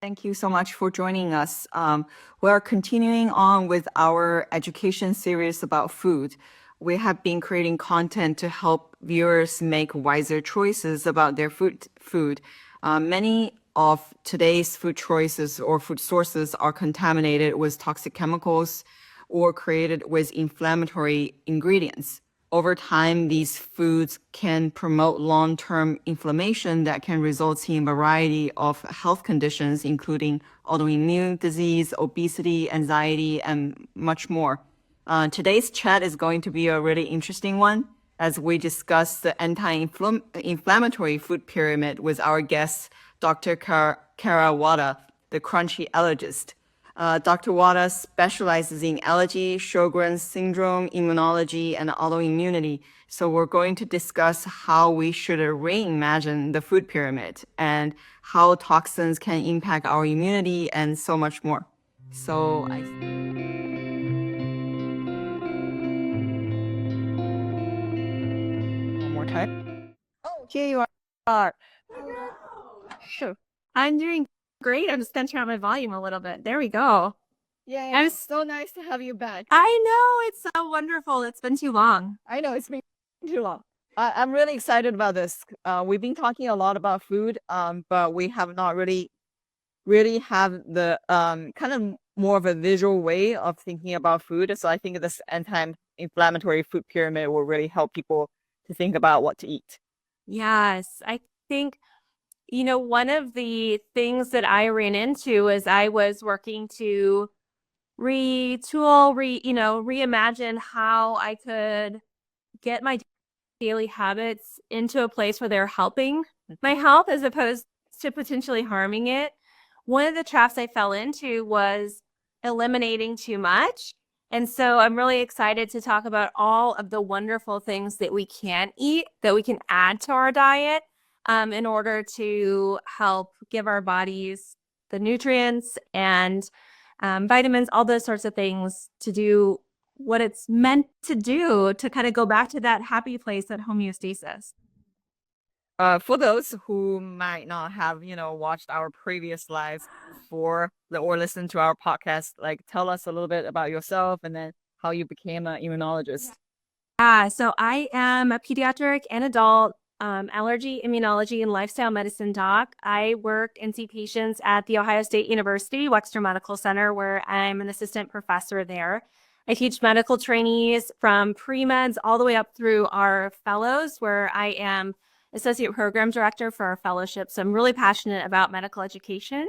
Thank you so much for joining us. We're continuing on with our education series about food. We have been creating content to help viewers make wiser choices about their food. Many of today's food choices or food sources are contaminated with toxic chemicals or created with inflammatory ingredients. Over time, these foods can promote long-term inflammation that can result in a variety of health conditions, including autoimmune disease, obesity, anxiety, and much more. Today's chat is going to be a really interesting one as we discuss the anti-inflammatory food pyramid with our guest, Dr. Kara Wada, the Crunchy Allergist. Dr. Wada specializes in allergy, Sjogren's syndrome, immunology, and autoimmunity. So we're going to discuss how we should reimagine the food pyramid and how toxins can impact our immunity and so much more. So one more time. Oh, here you are. Sure. I'm doing great. I'm just going to turn on my volume a little bit. There we go. Yeah, it's so nice to have you back. I know. It's so wonderful. It's been too long. I know it's been too long. I'm really excited about this. We've been talking a lot about food, but we have not really have the kind of more of a visual way of thinking about food. So I think this anti-inflammatory food pyramid will really help people to think about what to eat. Yes. I think, one of the things that I ran into as I was working to reimagine how I could get my daily habits into a place where they're helping my health as opposed to potentially harming it. One of the traps I fell into was eliminating too much. And so I'm really excited to talk about all of the wonderful things that we can eat, that we can add to our diet in order to help give our bodies the nutrients and vitamins, all those sorts of things to do what it's meant to do to kind of go back to that happy place, that homeostasis. For those who might not have, watched our previous lives or listened to our podcast, like tell us a little bit about yourself and then how you became an immunologist. So I am a pediatric and adult allergy, immunology, and lifestyle medicine doc. I work and see patients at The Ohio State University, Wexner Medical Center, where I'm an assistant professor there. I teach medical trainees from pre-meds all the way up through our fellows, where I am associate program director for our fellowship. So I'm really passionate about medical education.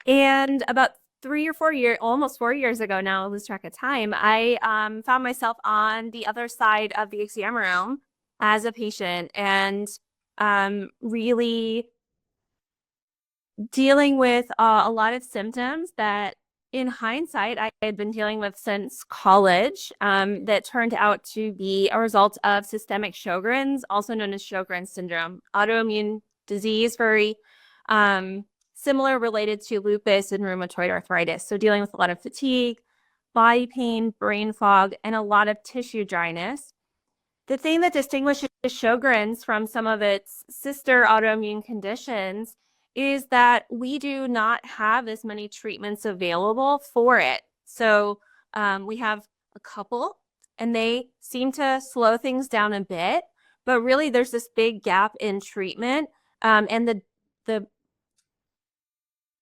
And about 3 or 4 years, almost 4 years ago now, I lose track of time, I found myself on the other side of the exam room as a patient and really dealing with a lot of symptoms that in hindsight I had been dealing with since college that turned out to be a result of systemic Sjogren's, also known as Sjogren's syndrome, autoimmune disease, very similar, related to lupus and rheumatoid arthritis. So dealing with a lot of fatigue, body pain, brain fog, and a lot of tissue dryness. The thing that distinguishes Sjogren's from some of its sister autoimmune conditions is that we do not have as many treatments available for it. So we have a couple, and they seem to slow things down a bit, but really there's this big gap in treatment, and the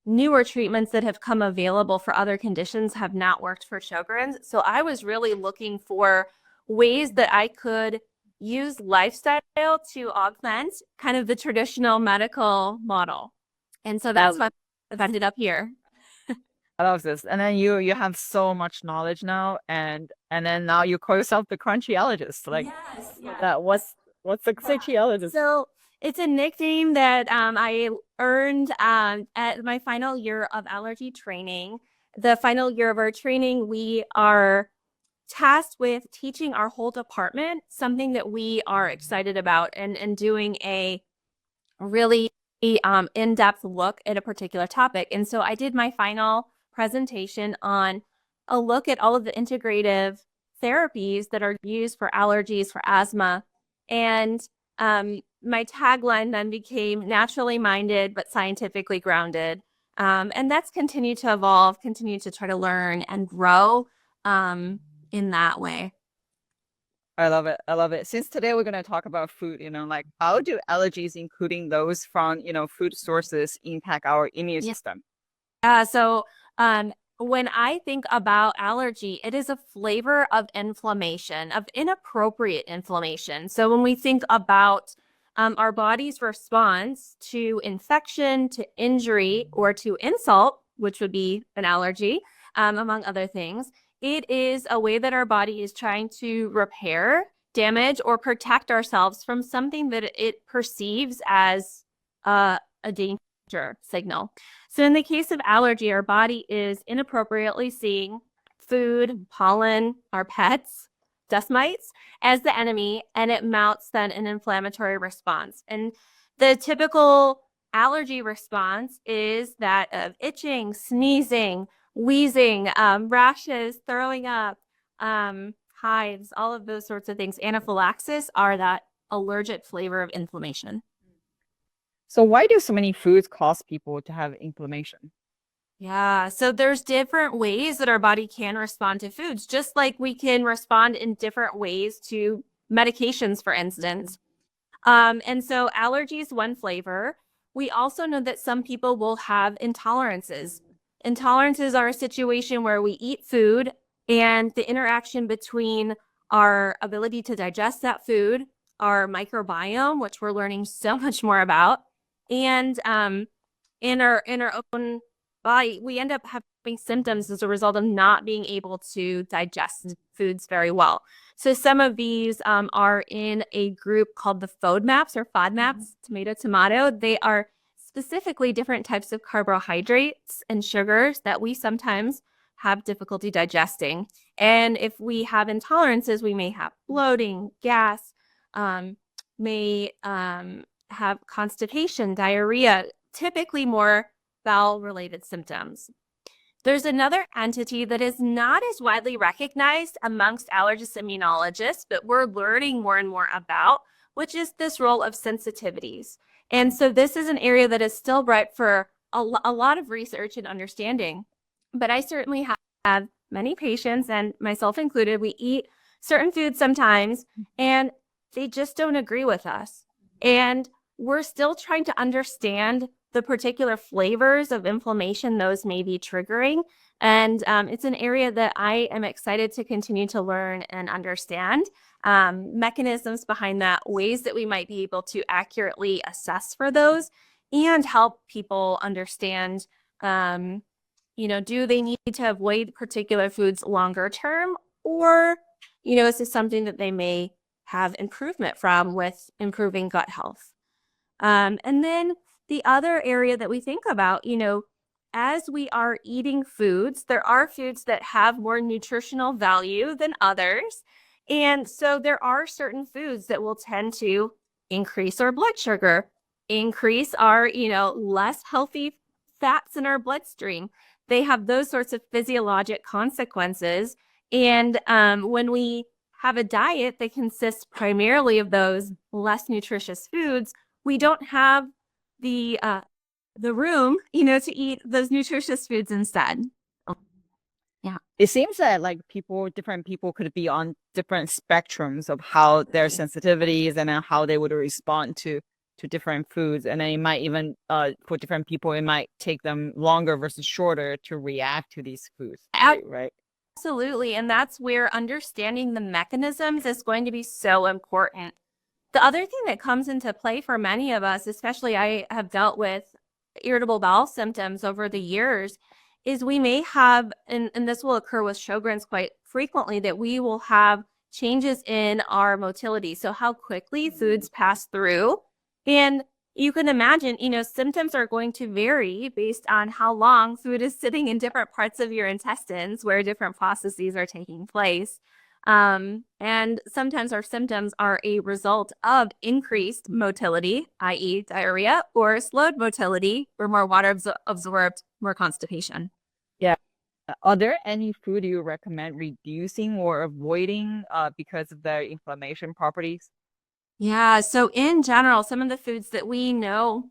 newer treatments that have come available for other conditions have not worked for Sjogren's. So I was really looking for ways that I could use lifestyle to augment kind of the traditional medical model. And so that's why I've ended up here. I love this. And then you have so much knowledge now, and then now you call yourself the Crunchy Allergist. Like, that what's the Crunchy Allergist? So it's a nickname that I earned at my final year of allergy training. The final year of our training, we are tasked with teaching our whole department something that we are excited about and doing a really in-depth look at a particular topic. And so I did my final presentation on a look at all of the integrative therapies that are used for allergies, for asthma. And my tagline then became naturally minded but scientifically grounded. And that's continued to evolve, continue to try to learn and grow in that way. I love it. I love it. Since today we're going to talk about food, like how do allergies, including those from, food sources, impact our immune Yeah. system? So when I think about allergy, it is a flavor of inflammation, of inappropriate inflammation. So when we think about our body's response to infection, to injury, or to insult, which would be an allergy, among other things, it is a way that our body is trying to repair damage or protect ourselves from something that it perceives as a danger signal. So in the case of allergy, our body is inappropriately seeing food, pollen, our pets, dust mites as the enemy, and it mounts then an inflammatory response. And the typical allergy response is that of itching, sneezing, wheezing, rashes, throwing up, hives, all of those sorts of things. Anaphylaxis are that allergic flavor of inflammation. So why do so many foods cause people to have inflammation? Yeah, so there's different ways that our body can respond to foods, just like we can respond in different ways to medications, for instance. And so allergies, one flavor. We also know that some people will have intolerances. Intolerances are a situation where we eat food and the interaction between our ability to digest that food, our microbiome, which we're learning so much more about, and in our own body, we end up having symptoms as a result of not being able to digest foods very well. So some of these are in a group called the FODMAPs or FODMAPs, tomato. They are specifically different types of carbohydrates and sugars that we sometimes have difficulty digesting. And if we have intolerances, we may have bloating, gas, may have constipation, diarrhea, typically more bowel-related symptoms. There's another entity that is not as widely recognized amongst allergist immunologists, but we're learning more and more about, which is this role of sensitivities. And so this is an area that is still ripe for a lot of research and understanding. But I certainly have many patients, and myself included, we eat certain foods sometimes, and they just don't agree with us. And we're still trying to understand the particular flavors of inflammation those may be triggering. And it's an area that I am excited to continue to learn and understand mechanisms behind that, ways that we might be able to accurately assess for those and help people understand, do they need to avoid particular foods longer term, or, is this something that they may have improvement from with improving gut health? And then the other area that we think about, as we are eating foods, there are foods that have more nutritional value than others. And so there are certain foods that will tend to increase our blood sugar, increase our, less healthy fats in our bloodstream. They have those sorts of physiologic consequences. And when we have a diet that consists primarily of those less nutritious foods, we don't have the room, to eat those nutritious foods instead. Yeah. It seems that different people could be on different spectrums of how their sensitivities and then how they would respond to different foods. And then it might even, for different people, it might take them longer versus shorter to react to these foods, right? Absolutely. And that's where understanding the mechanisms is going to be so important. The other thing that comes into play for many of us, especially I have dealt with irritable bowel symptoms over the years, is we may have, and this will occur with Sjogren's quite frequently, that we will have changes in our motility. So how quickly foods pass through. And you can imagine, symptoms are going to vary based on how long food is sitting in different parts of your intestines where different processes are taking place. And sometimes our symptoms are a result of increased motility, i.e. diarrhea, or slowed motility, or more water absorbed, more constipation. Yeah. Are there any food you recommend reducing or avoiding because of their inflammation properties? Yeah, so in general, some of the foods that we know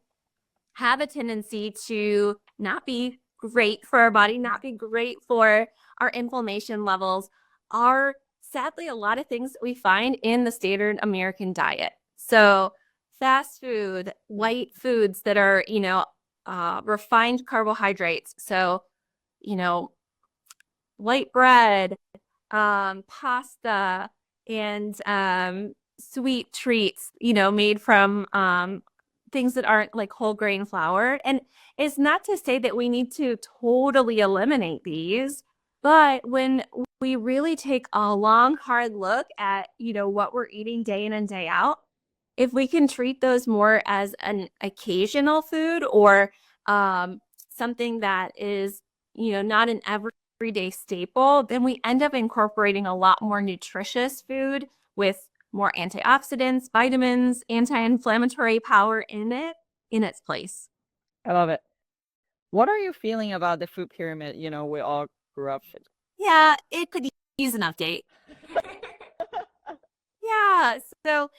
have a tendency to not be great for our body, not be great for our inflammation levels, are sadly a lot of things that we find in the standard American diet. So fast food, white foods that are, refined carbohydrates. So, you know, white bread, pasta, and sweet treats, made from things that aren't like whole grain flour. And it's not to say that we need to totally eliminate these, but when we really take a long, hard look at, what we're eating day in and day out, if we can treat those more as an occasional food or something that is, not an everyday staple, then we end up incorporating a lot more nutritious food with more antioxidants, vitamins, anti-inflammatory power in its place. I love it. What are you feeling about the food pyramid? We all grew up with. Yeah, it could use an update. Yeah. So,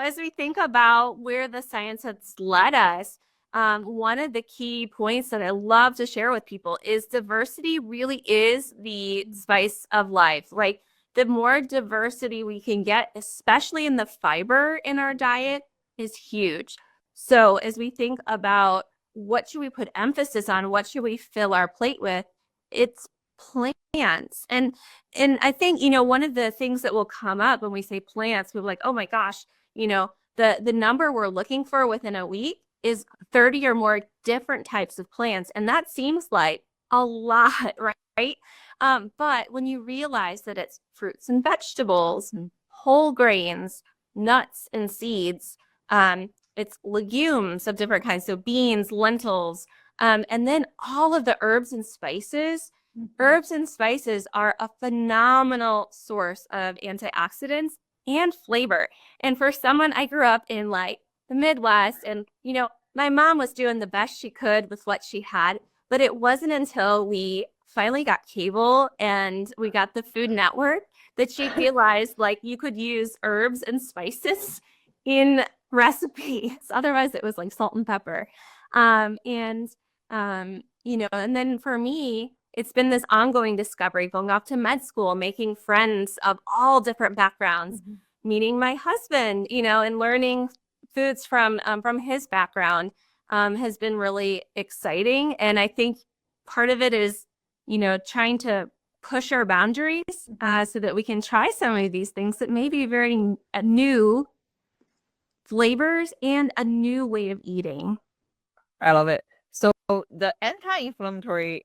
as we think about where the science has led us, one of the key points that I love to share with people is diversity really is the spice of life. Like the more diversity we can get, especially in the fiber in our diet, is huge. So, as we think about what should we put emphasis on, what should we fill our plate with, it's plants. And I think, one of the things that will come up when we say plants, we're like, oh my gosh, the number we're looking for within a week is 30 or more different types of plants. And that seems like a lot, right? But when you realize that it's fruits and vegetables, whole grains, nuts and seeds, it's legumes of different kinds, so beans, lentils, and then all of the herbs and spices. Herbs and spices are a phenomenal source of antioxidants and flavor. And for someone, I grew up in like the Midwest, and my mom was doing the best she could with what she had, but it wasn't until we finally got cable and we got the Food Network that she realized like you could use herbs and spices in recipes. Otherwise, it was like salt and pepper. And then for me, it's been this ongoing discovery, going off to med school, making friends of all different backgrounds, meeting my husband, and learning foods from his background has been really exciting. And I think part of it is, trying to push our boundaries so that we can try some of these things that may be very new flavors and a new way of eating. I love it. So the anti-inflammatory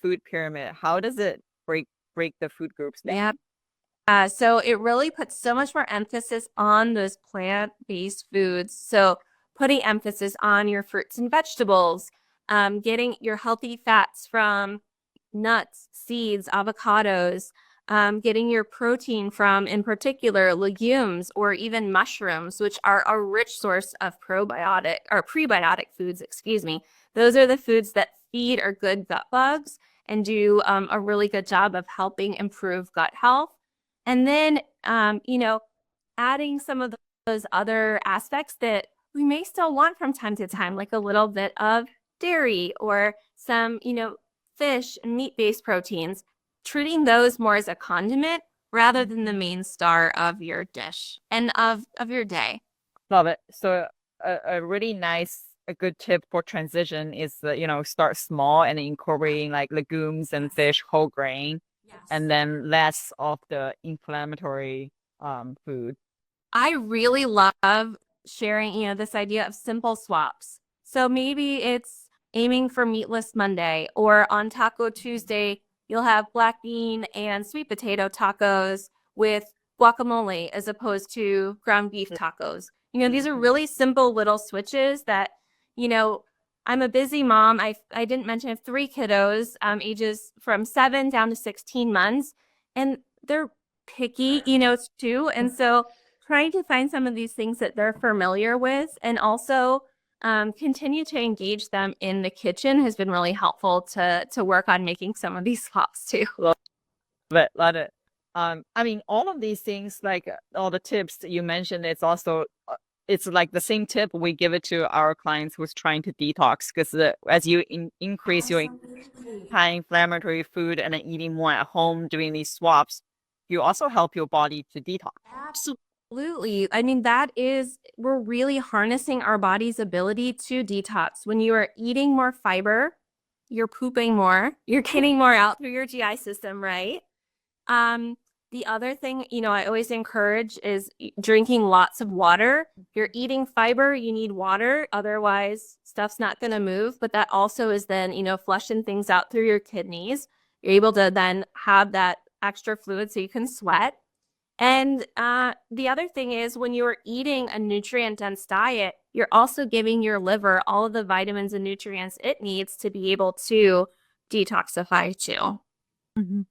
food pyramid, how does it break the food groups down? Yeah. So it really puts so much more emphasis on those plant-based foods. So putting emphasis on your fruits and vegetables, getting your healthy fats from nuts, seeds, avocados, getting your protein from, in particular, legumes or even mushrooms, which are a rich source of probiotic or prebiotic foods, excuse me. Those are the foods that feed our good gut bugs and do a really good job of helping improve gut health. And then, adding some of those other aspects that we may still want from time to time, like a little bit of dairy or some, fish and meat-based proteins, treating those more as a condiment rather than the main star of your dish and of your day. Love it. So a really nice, a good tip for transition is start small and incorporating like legumes and fish, whole grain, and then less of the inflammatory food. I really love sharing, this idea of simple swaps. So maybe it's aiming for meatless Monday, or on Taco Tuesday, you'll have black bean and sweet potato tacos with guacamole as opposed to ground beef tacos. These are really simple little switches that, I'm a busy mom. I didn't mention I have 3 kiddos, ages from 7 down to 16 months, and they're picky, too. And so trying to find some of these things that they're familiar with and also continue to engage them in the kitchen has been really helpful to work on making some of these swaps too. Love it. I mean, all of these things, like all the tips that you mentioned, it's also it's like the same tip we give it to our clients who's trying to detox, because as you increase your Absolutely. anti-inflammatory food and then eating more at home, doing these swaps, you also help your body to detox. Absolutely. I mean, we're really harnessing our body's ability to detox. When you are eating more fiber, you're pooping more, you're getting more out through your GI system, right? Um, the other thing, I always encourage is drinking lots of water. If you're eating fiber, you need water. Otherwise, stuff's not going to move. But that also is then, flushing things out through your kidneys. You're able to then have that extra fluid so you can sweat. And the other thing is when you're eating a nutrient-dense diet, you're also giving your liver all of the vitamins and nutrients it needs to be able to detoxify too. Mhm.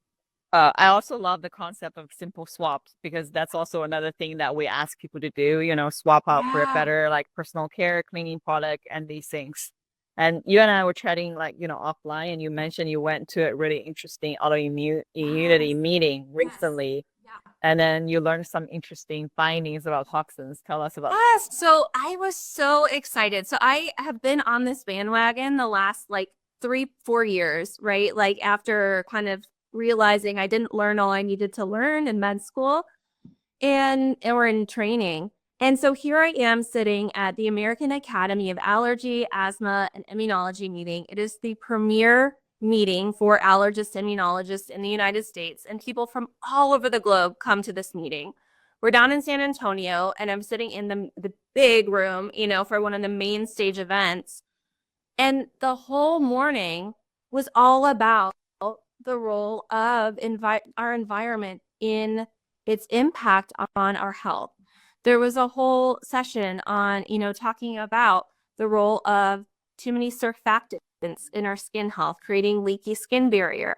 I also love the concept of simple swaps, because that's also another thing that we ask people to do, swap out for a Yeah. better like personal care, cleaning product and these things. And you and I were chatting like, offline, and you mentioned you went to a really interesting autoimmunity meeting Yes. recently, Yeah. and then you learned some interesting findings about toxins. Tell us about. Yes. So I was so excited. So I have been on this bandwagon the last like 3, 4 years, right? Like after kind of realizing I didn't learn all I needed to learn in med school and we're in training. And so here I am sitting at the American Academy of Allergy, Asthma, and Immunology meeting. It is the premier meeting for allergists and immunologists in the United States, and people from all over the globe come to this meeting. We're down in San Antonio, and I'm sitting in the big room, for one of the main stage events. And the whole morning was all about the role of our environment in its impact on our health. There was a whole session on, talking about the role of too many surfactants in our skin health, creating leaky skin barrier,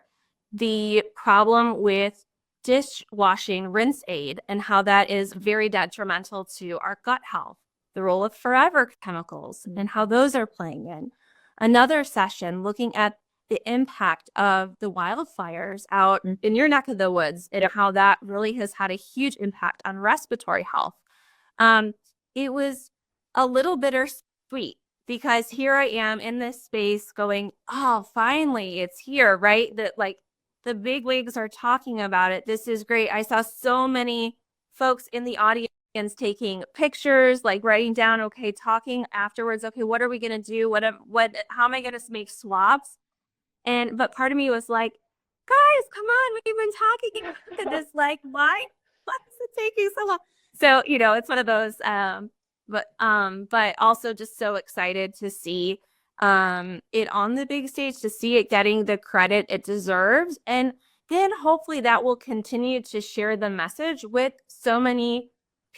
the problem with dishwashing rinse aid and how that is very detrimental to our gut health, the role of forever chemicals and how those are playing in. Another session looking at the impact of the wildfires out in your neck of the woods and how that really has had a huge impact on respiratory health. It was a little bittersweet because here I am in this space going, oh, finally it's here, right? That like the big wigs are talking about it. This is great. I saw so many folks in the audience taking pictures, like writing down, okay, talking afterwards. Okay, what are we going to do? How am I going to make swaps? But part of me was like, guys, come on, we've been talking about this. Like, why is it taking so long? So, it's one of those, but also just so excited to see it on the big stage, to see it getting the credit it deserves. And then hopefully that will continue to share the message with so many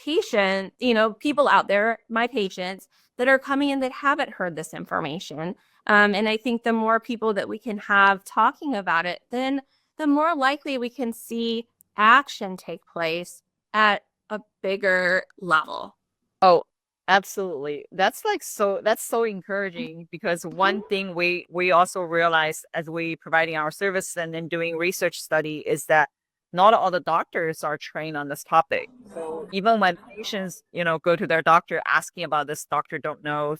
patients, people out there, my patients that are coming in that haven't heard this information. And I think the more people that we can have talking about it, then the more likely we can see action take place at a bigger level. Oh, absolutely. That's so encouraging, because one thing we also realize as we providing our service and then doing research study is that not all the doctors are trained on this topic. So even when patients, go to their doctor asking about this, doctor don't know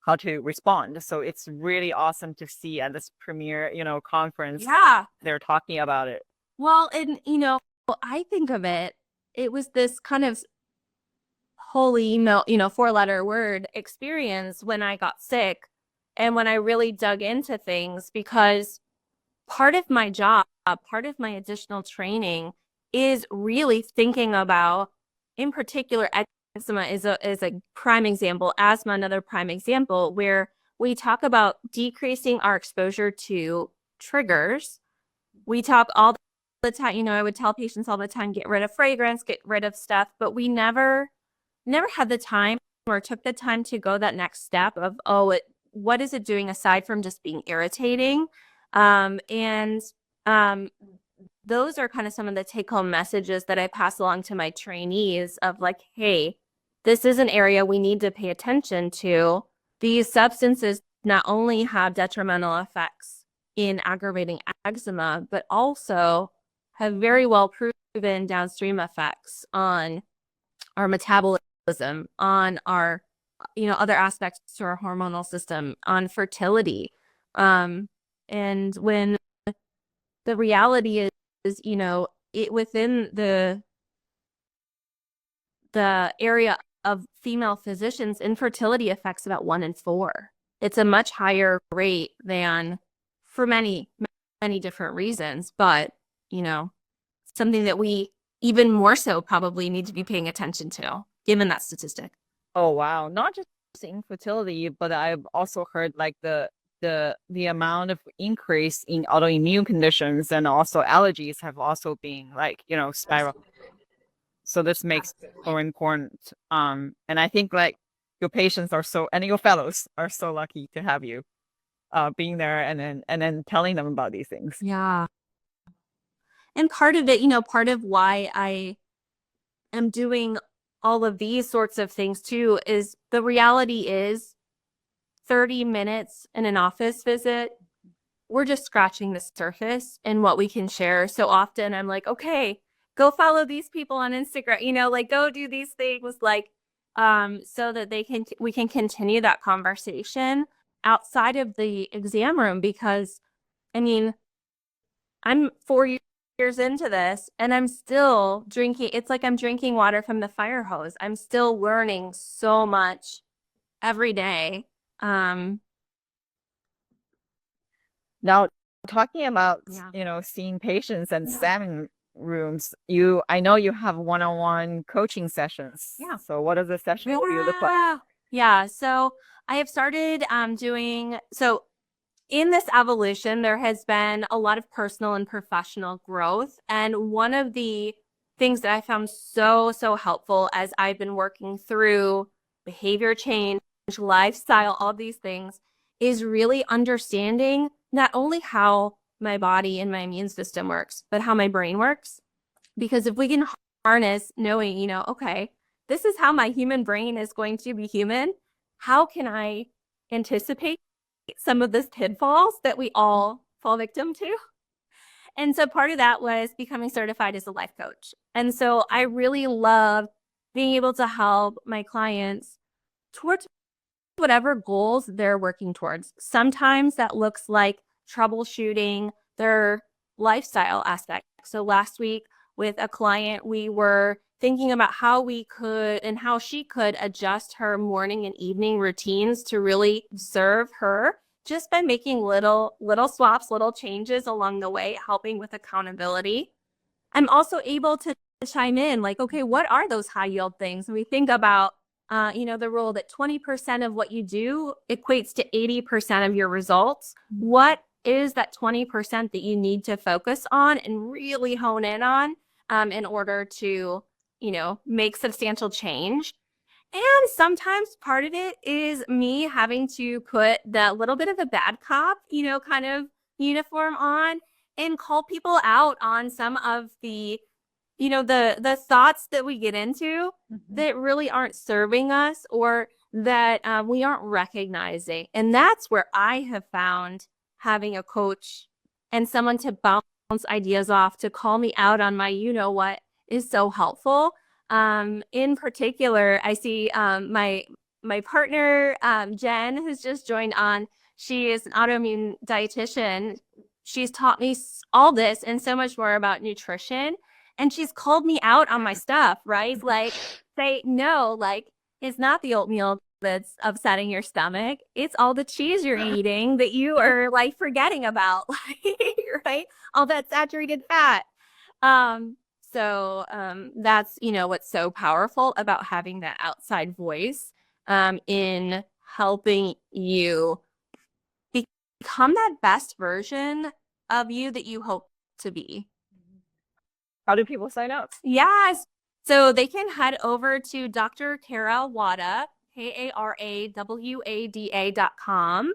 how to respond. So it's really awesome to see at this premier, conference, Yeah. they're talking about it. Well, and I think of it was this kind of holy, 4-letter word experience when I got sick and when I really dug into things, because part of my job, part of my additional training is really thinking about, in particular, eczema is a prime example, asthma, another prime example, where we talk about decreasing our exposure to triggers. We talk all the time, I would tell patients all the time, get rid of fragrance, get rid of stuff, but we never had the time or took the time to go that next step of, what is it doing aside from just being irritating? And those are kind of some of the take-home messages that I pass along to my trainees of like, hey, this is an area we need to pay attention to. These substances not only have detrimental effects in aggravating eczema, but also have very well proven downstream effects on our metabolism on our, other aspects to our hormonal system, on fertility. And when the reality is, it within the area of female physicians, infertility affects about 1 in 4. It's a much higher rate than for many, many different reasons, but, something that we even more so probably need to be paying attention to, given that statistic. Oh, wow. Not just infertility, but I've also heard like the amount of increase in autoimmune conditions and also allergies have also been like, spiral. So this makes it so important. And I think like your patients and your fellows are so lucky to have you being there and then telling them about these things. Yeah. And part of it, part of why I am doing all of these sorts of things too is the reality is 30 minutes in an office visit, we're just scratching the surface in what we can share. So often I'm like, okay, go follow these people on Instagram, like go do these things, like, so that we can continue that conversation outside of the exam room. Because I mean, I'm 4 years into this and I'm still drinking. It's like I'm drinking water from the fire hose. I'm still learning so much every day. Now, talking about, Yeah. seeing patients and examining rooms, I know you have one-on-one coaching sessions. Yeah. So what does a session for you look like? Yeah. So I have started so in this evolution, there has been a lot of personal and professional growth. And one of the things that I found so, so helpful as I've been working through behavior change, lifestyle, all these things, is really understanding not only how my body and my immune system works, but how my brain works. Because if we can harness knowing, okay, this is how my human brain is going to be human, how can I anticipate some of those pitfalls that we all fall victim to? And so part of that was becoming certified as a life coach. And so I really love being able to help my clients towards whatever goals they're working towards. Sometimes that looks like troubleshooting their lifestyle aspect. So last week with a client, we were thinking about how we could and how she could adjust her morning and evening routines to really serve her, just by making little swaps, little changes along the way, helping with accountability. I'm also able to chime in like, okay, what are those high yield things? And we think about, the rule that 20% of what you do equates to 80% of your results. What is that 20% that you need to focus on and really hone in on in order to, make substantial change? And sometimes part of it is me having to put that little bit of a bad cop, kind of uniform on and call people out on some of the the thoughts that we get into that really aren't serving us, or that we aren't recognizing. And that's where I have found having a coach and someone to bounce ideas off, to call me out on my what, is so helpful. In particular, I see my partner Jen, who's just joined on. She is an autoimmune dietitian. She's taught me all this and so much more about nutrition, and she's called me out on my stuff, right? Like, say, no, like, it's not the oatmeal that's upsetting your stomach. It's all the cheese you're eating that you are like forgetting about, right? All that saturated fat. That's, what's so powerful about having that outside voice in helping you become that best version of you that you hope to be. How do people sign up? Yes. So they can head over to Dr. Kara Wada, KARAWADA.com.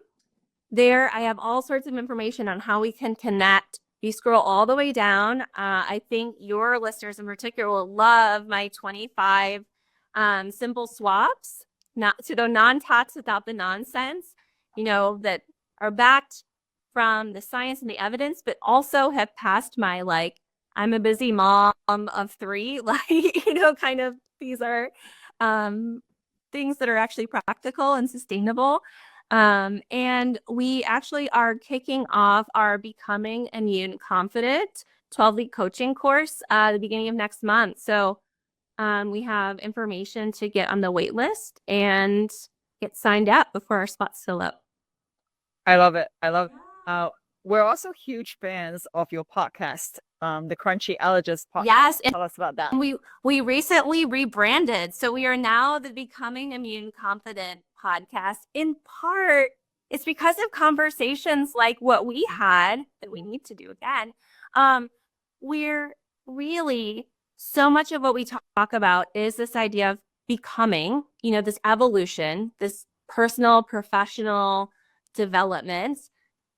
There, I have all sorts of information on how we can connect. You scroll all the way down. I think your listeners in particular will love my 25 simple swaps, not to the non-tox without the nonsense, that are backed from the science and the evidence, but also have passed my I'm a busy mom of 3, kind of, these are things that are actually practical and sustainable. And we actually are kicking off our Becoming Immune Confident 12-week coaching course at the beginning of next month. So we have information to get on the wait list and get signed up before our spots fill up. I love it. I love we're also huge fans of your podcast, the Crunchy Allergist podcast. Yes, and Tell us about that. we recently rebranded. So we are now the Becoming Immune Confident podcast. In part, it's because of conversations like what we had that we need to do again. We're really, so much of what we talk about is this idea of becoming, this evolution, this personal, professional development.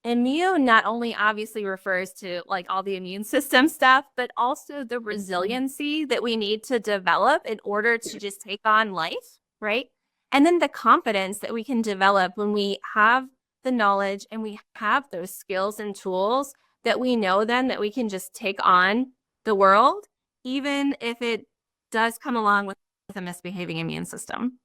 Immune not only obviously refers to like all the immune system stuff, but also the resiliency that we need to develop in order to just take on life, right? And then the confidence that we can develop when we have the knowledge and we have those skills and tools that we know then that we can just take on the world, even if it does come along with a misbehaving immune system.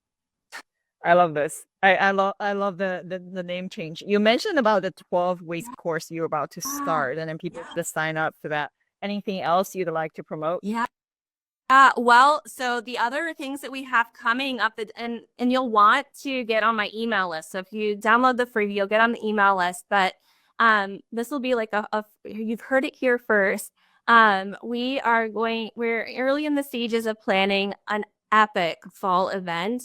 I love this. I love the name change. You mentioned about the 12-week course you're about to start, and then people to sign up for that. Anything else you'd like to promote? Yeah. Well, so the other things that we have coming up, and you'll want to get on my email list. So if you download the freebie, you'll get on the email list. But this will be like you've heard it here first. We're early in the stages of planning an epic fall event.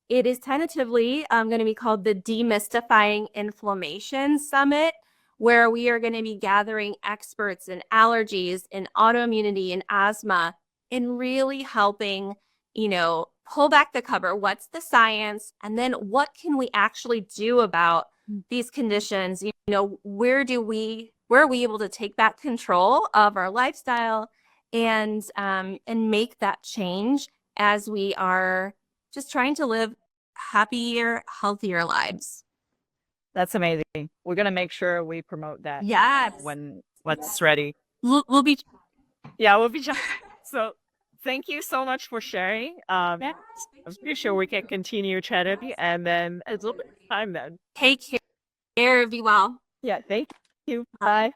It is tentatively going to be called the Demystifying Inflammation Summit, where we are going to be gathering experts in allergies, in autoimmunity, and asthma, and really helping, pull back the cover. What's the science? And then what can we actually do about these conditions? Where are we able to take back control of our lifestyle and make that change as we are just trying to live happier, healthier lives. That's amazing. We're gonna make sure we promote that. Yes. When it's ready. We'll be. Yeah, we'll be. So, thank you so much for sharing. I'm pretty sure we can continue chatting, and then it's a little bit of time then. Take care. Be well. Yeah, thank you. Bye.